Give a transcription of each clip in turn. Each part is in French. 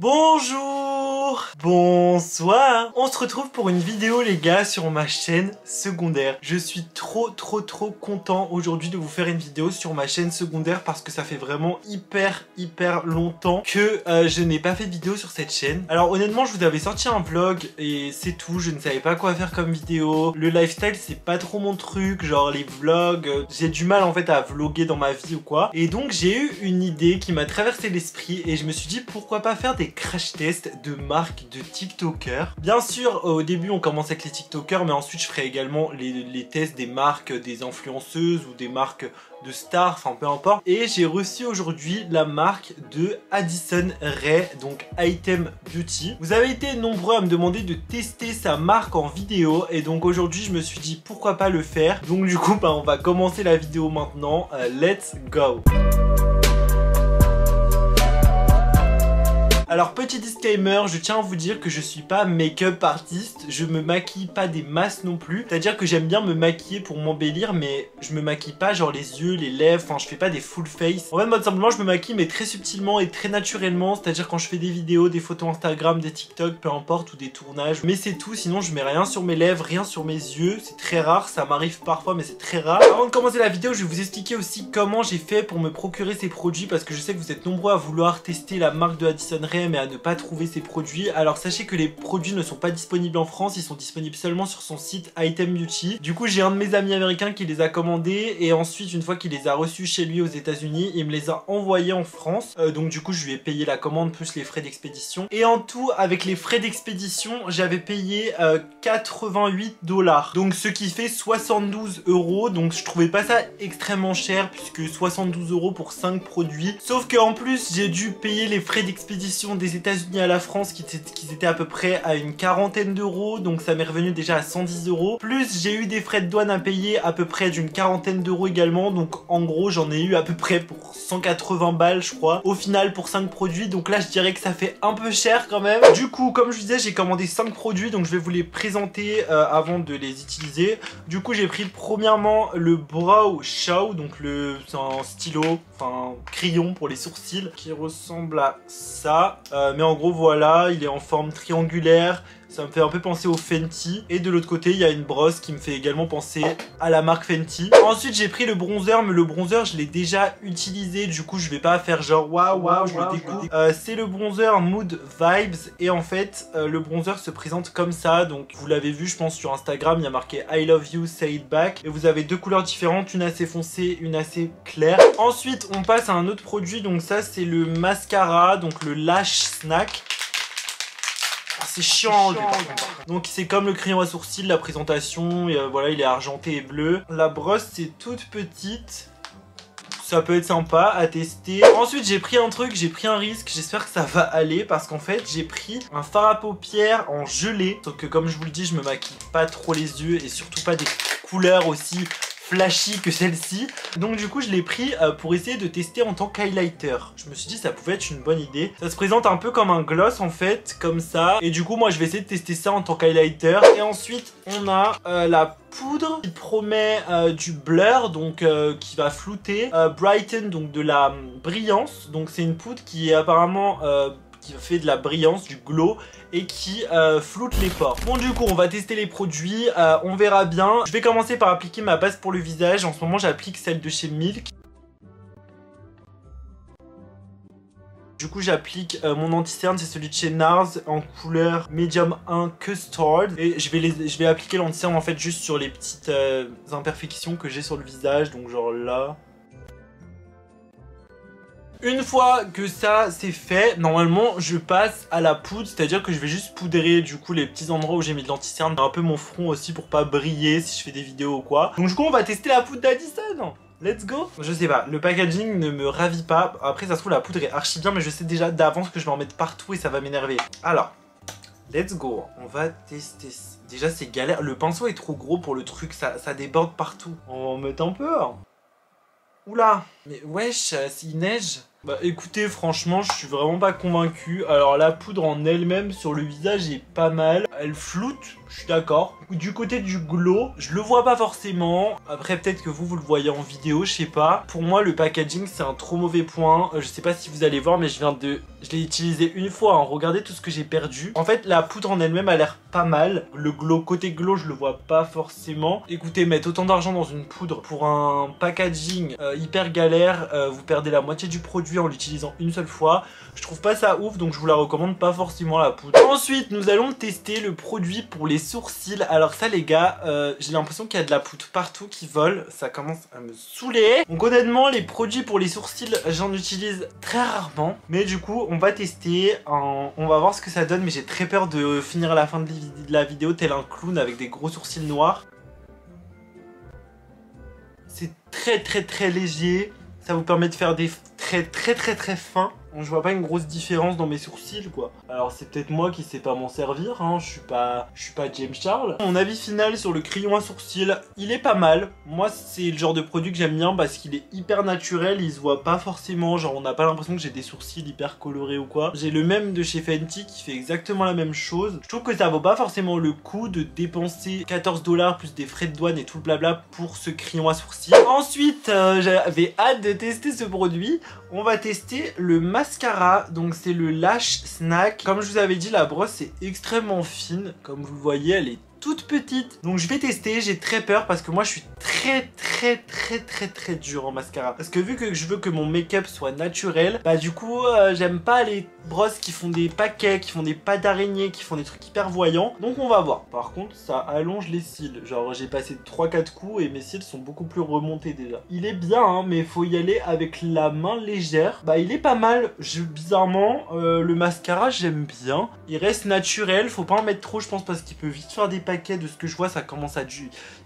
Bonjour, bonsoir. On se retrouve pour une vidéo les gars sur ma chaîne secondaire. Je suis trop content aujourd'hui de vous faire une vidéo sur ma chaîne secondaire parce que ça fait vraiment hyper longtemps que je n'ai pas fait de vidéo sur cette chaîne. Alors honnêtement je vous avais sorti un vlog et c'est tout, je ne savais pas quoi faire comme vidéo. Le lifestyle c'est pas trop mon truc, genre les vlogs, j'ai du mal en fait à vlogger dans ma vie ou quoi. Et donc j'ai eu une idée qui m'a traversé l'esprit et je me suis dit pourquoi pas faire des crash tests de marques de TikTokers. Bien sûr au début on commence avec les TikTokers mais ensuite je ferai également les tests des marques, des influenceuses ou des marques de stars, enfin peu importe. Et j'ai reçu aujourd'hui la marque de Addison Rae, donc Item Beauty. Vous avez été nombreux à me demander de tester sa marque en vidéo et donc aujourd'hui je me suis dit pourquoi pas le faire. Donc du coup on va commencer la vidéo maintenant. Let's go. Alors petit disclaimer, je tiens à vous dire que je suis pas make-up artiste, je me maquille pas des masses non plus. C'est à dire que j'aime bien me maquiller pour m'embellir mais je me maquille pas genre les yeux, les lèvres, enfin je fais pas des full face. En fait moi simplement je me maquille mais très subtilement et très naturellement, c'est à dire quand je fais des vidéos, des photos Instagram, des TikTok, peu importe, ou des tournages. Mais c'est tout, sinon je mets rien sur mes lèvres, rien sur mes yeux, c'est très rare, ça m'arrive parfois mais c'est très rare. Avant de commencer la vidéo je vais vous expliquer aussi comment j'ai fait pour me procurer ces produits parce que je sais que vous êtes nombreux à vouloir tester la marque de Addison Rae mais à ne pas trouver ces produits. Alors sachez que les produits ne sont pas disponibles en France, ils sont disponibles seulement sur son site Item Beauty. Du coup j'ai un de mes amis américains qui les a commandés et ensuite une fois qu'il les a reçus chez lui aux États-Unis, il me les a envoyés en France. Donc du coup je lui ai payé la commande plus les frais d'expédition. Et en tout avec les frais d'expédition j'avais payé 88 $. Donc ce qui fait 72 €. Donc je trouvais pas ça extrêmement cher puisque 72 € pour 5 produits. Sauf que en plus j'ai dû payer les frais d'expédition des États-Unis à la France qui étaient à peu près à une quarantaine d'euros, donc ça m'est revenu déjà à 110 €. Plus j'ai eu des frais de douane à payer à peu près d'une quarantaine d'euros également, donc en gros j'en ai eu à peu près pour 180 balles je crois, au final pour 5 produits, donc là je dirais que ça fait un peu cher quand même. Du coup comme je vous disais j'ai commandé 5 produits, donc je vais vous les présenter avant de les utiliser. Du coup j'ai pris premièrement le Brow Show, donc c'est un stylo, enfin crayon pour les sourcils qui ressemble à ça. Mais en gros voilà, il est en forme triangulaire, ça me fait un peu penser au Fenty. Et de l'autre côté il y a une brosse qui me fait également penser à la marque Fenty. Ensuite j'ai pris le bronzer, mais le bronzer je l'ai déjà utilisé, du coup je vais pas faire genre waouh je le découvre. C'est le bronzer Mood Vibes et en fait le bronzer se présente comme ça. Donc vous l'avez vu je pense sur Instagram, il y a marqué I love you say it back et vous avez deux couleurs différentes, une assez foncée, une assez claire. Ensuite on passe à un autre produit, donc ça c'est le mascara, donc le Lash Snack. C'est chiant. Donc c'est comme le crayon à sourcils, la présentation, et voilà il est argenté et bleu. La brosse c'est toute petite. Ça peut être sympa à tester. Ensuite j'ai pris un truc, j'ai pris un risque, j'espère que ça va aller parce qu'en fait j'ai pris un fard à paupières en gelée. Sauf que comme je vous le dis je me maquille pas trop les yeux et surtout pas des couleurs aussi flashy que celle-ci. Donc du coup je l'ai pris pour essayer de tester en tant qu'highlighter. Je me suis dit ça pouvait être une bonne idée. Ça se présente un peu comme un gloss en fait, comme ça. Et du coup moi je vais essayer de tester ça en tant qu'highlighter. Et ensuite on a la poudre qui promet du blur, donc qui va flouter. Brighten, donc de la brillance. Donc c'est une poudre qui est apparemment qui fait de la brillance, du glow et qui floute les pores. Bon du coup on va tester les produits, on verra bien. Je vais commencer par appliquer ma base pour le visage. En ce moment j'applique celle de chez Milk. Du coup j'applique mon anti-cerne, c'est celui de chez NARS en couleur Medium 1 Custard. Et je vais appliquer l'anti-cerne en fait juste sur les petites imperfections que j'ai sur le visage, donc genre là. Une fois que ça c'est fait, normalement je passe à la poudre, c'est-à-dire que je vais juste poudrer du coup les petits endroits où j'ai mis de l'anti-cerne, un peu mon front aussi pour pas briller si je fais des vidéos ou quoi. Donc du coup on va tester la poudre d'Addison. Let's go. Je sais pas, le packaging ne me ravit pas. Après ça se trouve la poudre est archi bien mais je sais déjà d'avance que je vais en mettre partout et ça va m'énerver. Alors, let's go. On va tester. Déjà c'est galère, le pinceau est trop gros pour le truc, ça déborde partout. On va en mettre un peu. Oula, mais wesh, s'il neige. Bah écoutez, franchement, je suis vraiment pas convaincu. Alors la poudre en elle-même sur le visage est pas mal. Elle floute, je suis d'accord. Du côté du glow, je le vois pas forcément. Après peut-être que vous le voyez en vidéo, je sais pas. Pour moi le packaging c'est un trop mauvais point. Je sais pas si vous allez voir mais je l'ai utilisé une fois, hein. Regardez tout ce que j'ai perdu. En fait la poudre en elle-même a l'air pas mal. Le glow, côté glow je le vois pas forcément. Écoutez, mettre autant d'argent dans une poudre pour un packaging hyper galère, vous perdez la moitié du produit en l'utilisant une seule fois. Je trouve pas ça ouf, donc je vous la recommande pas forcément la poudre. Ensuite nous allons tester le produit pour les sourcils. Alors ça les gars, j'ai l'impression qu'il y a de la poudre partout qui vole. Ça commence à me saouler. Donc honnêtement les produits pour les sourcils j'en utilise très rarement. Mais du coup on va tester, on va voir ce que ça donne. Mais j'ai très peur de finir à la fin de la vidéo tel un clown avec des gros sourcils noirs. C'est très léger. Ça vous permet de faire des traits très fins. Je vois pas une grosse différence dans mes sourcils quoi. Alors c'est peut-être moi qui sais pas m'en servir, hein. Je suis pas James Charles. Mon avis final sur le crayon à sourcils, il est pas mal. Moi c'est le genre de produit que j'aime bien parce qu'il est hyper naturel, il se voit pas forcément, genre on n'a pas l'impression que j'ai des sourcils hyper colorés ou quoi. J'ai le même de chez Fenty qui fait exactement la même chose. Je trouve que ça vaut pas forcément le coup de dépenser 14 $ plus des frais de douane et tout le blabla pour ce crayon à sourcils. Ensuite j'avais hâte de tester ce produit. On va tester le mascara, donc c'est le Lash Snack. Comme je vous avais dit, la brosse est extrêmement fine. Comme vous le voyez, elle est toute petite. Donc je vais tester, j'ai très peur parce que moi je suis très dur en mascara. Parce que vu que je veux que mon make-up soit naturel, bah du coup j'aime pas les brosses qui font des paquets, qui font des pattes d'araignée, qui font des trucs hyper voyants. Donc on va voir. Par contre ça allonge les cils. Genre j'ai passé 3-4 coups et mes cils sont beaucoup plus remontés déjà. Il est bien hein, mais il faut y aller avec la main légère. Bah il est pas mal. Bizarrement le mascara j'aime bien. Il reste naturel, faut pas en mettre trop je pense parce qu'il peut vite faire des paquets. De ce que je vois ça commence à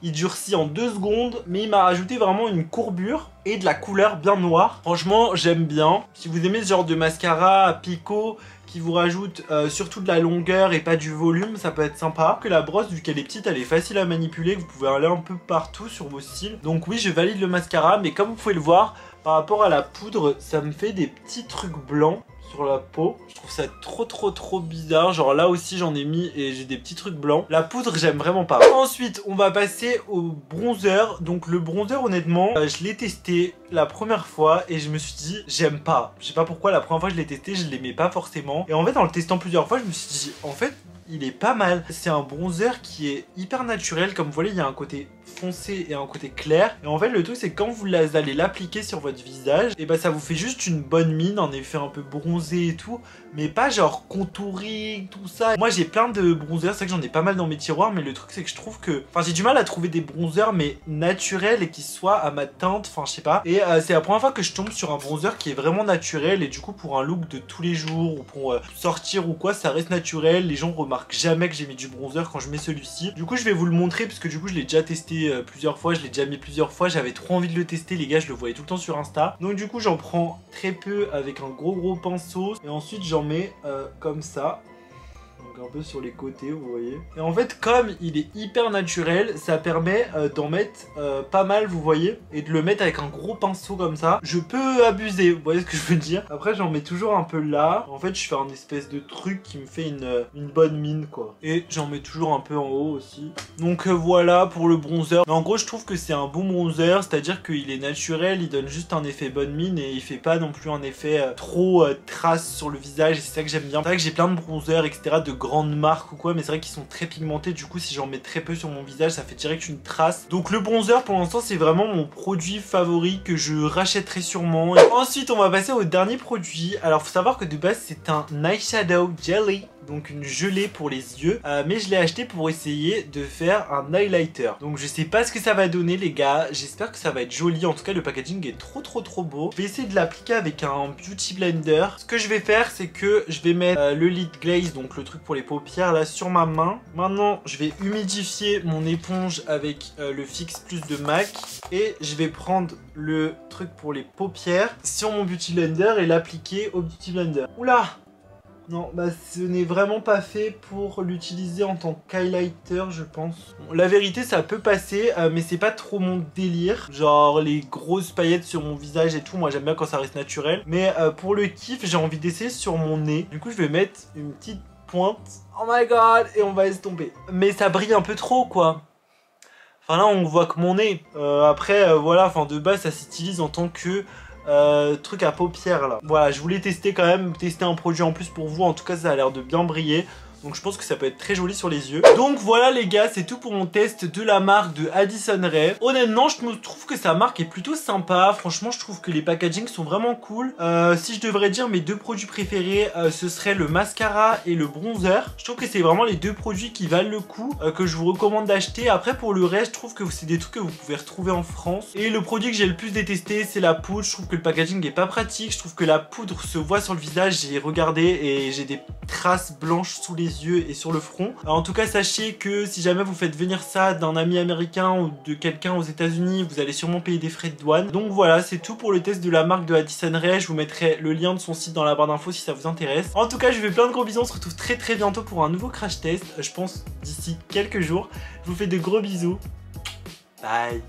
il durcit en 2 secondes. Mais il m'a rajouté vraiment une courbure et de la couleur bien noire. Franchement j'aime bien. Si vous aimez ce genre de mascara à picot qui vous rajoute surtout de la longueur et pas du volume, ça peut être sympa. Que la brosse, vu qu'elle est petite, elle est facile à manipuler, vous pouvez aller un peu partout sur vos cils. Donc oui, je valide le mascara, mais comme vous pouvez le voir, par rapport à la poudre, ça me fait des petits trucs blancs sur la peau. Je trouve ça trop bizarre. Genre là aussi j'en ai mis et j'ai des petits trucs blancs. La poudre j'aime vraiment pas. Ensuite on va passer au bronzer. Donc le bronzer honnêtement je l'ai testé la première fois et je me suis dit j'aime pas. Je sais pas pourquoi la première fois je l'ai testé je l'aimais pas forcément. Et en fait en le testant plusieurs fois je me suis dit en fait il est pas mal. C'est un bronzer qui est hyper naturel. Comme vous voyez il y a un côté foncé et un côté clair. Et en fait le truc c'est que quand vous allez l'appliquer sur votre visage, et bah ça vous fait juste une bonne mine, un effet un peu bronzé et tout, mais pas genre contouring, tout ça. Moi j'ai plein de bronzers, c'est vrai que j'en ai pas mal dans mes tiroirs, mais le truc c'est que je trouve que, enfin j'ai du mal à trouver des bronzers mais naturels et qui soient à ma teinte, enfin je sais pas. Et c'est la première fois que je tombe sur un bronzer qui est vraiment naturel et du coup pour un look de tous les jours ou pour sortir ou quoi, ça reste naturel. Les gens remarquent jamais que j'ai mis du bronzer quand je mets celui-ci. Du coup je vais vous le montrer parce que du coup je l'ai déjà testé plusieurs fois, je l'ai déjà mis plusieurs fois, j'avais trop envie de le tester les gars, je le voyais tout le temps sur Insta. Donc du coup j'en prends très peu avec un gros pinceau et ensuite j'en mets comme ça. Donc un peu sur les côtés vous voyez. Et en fait comme il est hyper naturel, ça permet d'en mettre pas mal vous voyez. Et de le mettre avec un gros pinceau comme ça. Je peux abuser, vous voyez ce que je veux dire. Après j'en mets toujours un peu là. En fait je fais un espèce de truc qui me fait une bonne mine quoi. Et j'en mets toujours un peu en haut aussi. Donc voilà pour le bronzer. Mais en gros je trouve que c'est un bon bronzer. C'est à dire qu'il est naturel, il donne juste un effet bonne mine. Et il fait pas non plus un effet trop trace sur le visage. Et c'est ça que j'aime bien. C'est vrai que j'ai plein de bronzers etc. de grandes marques ou quoi, mais c'est vrai qu'ils sont très pigmentés. Du coup si j'en mets très peu sur mon visage ça fait direct une trace. Donc le bronzer pour l'instant c'est vraiment mon produit favori que je rachèterai sûrement. Et ensuite on va passer au dernier produit. Alors faut savoir que de base c'est un eyeshadow jelly, donc une gelée pour les yeux, mais je l'ai acheté pour essayer de faire un highlighter. Donc je sais pas ce que ça va donner les gars, j'espère que ça va être joli. En tout cas le packaging est trop beau. Je vais essayer de l'appliquer avec un beauty blender. Ce que je vais faire c'est que je vais mettre le lid glaze, donc le truc pour les paupières là sur ma main. Maintenant je vais humidifier mon éponge avec le Fix Plus de MAC et je vais prendre le truc pour les paupières sur mon beauty blender et l'appliquer au beauty blender. Oula! Non, bah ce n'est vraiment pas fait pour l'utiliser en tant qu'highlighter, je pense. Bon, la vérité, ça peut passer, mais c'est pas trop mon délire. Genre les grosses paillettes sur mon visage et tout, moi j'aime bien quand ça reste naturel. Mais pour le kiff, j'ai envie d'essayer sur mon nez. Du coup, je vais mettre une petite pointe. Oh my god, et on va estomper. Mais ça brille un peu trop, quoi. Enfin là, on voit que mon nez. Après, voilà, enfin de base, ça s'utilise en tant que... truc à paupières là. Voilà, je voulais tester quand même, tester un produit en plus pour vous. En tout cas, ça a l'air de bien briller. Donc je pense que ça peut être très joli sur les yeux. Donc voilà les gars, c'est tout pour mon test de la marque de Addison Rae. Honnêtement, je me trouve que sa marque est plutôt sympa. Franchement, je trouve que les packagings sont vraiment cool. Si je devrais dire mes 2 produits préférés, ce serait le mascara et le bronzer. Je trouve que c'est vraiment les 2 produits qui valent le coup, que je vous recommande d'acheter. Après, pour le reste, je trouve que c'est des trucs que vous pouvez retrouver en France. Et le produit que j'ai le plus détesté, c'est la poudre. Je trouve que le packaging est pas pratique. Je trouve que la poudre se voit sur le visage. J'ai regardé et j'ai des traces blanches sous les yeux et sur le front. En tout cas, sachez que si jamais vous faites venir ça d'un ami américain ou de quelqu'un aux États-Unis, vous allez sûrement payer des frais de douane. Donc voilà, c'est tout pour le test de la marque de Addison Rae. Je vous mettrai le lien de son site dans la barre d'infos si ça vous intéresse. En tout cas, je vous fais plein de gros bisous. On se retrouve très bientôt pour un nouveau crash test. Je pense d'ici quelques jours. Je vous fais de gros bisous. Bye.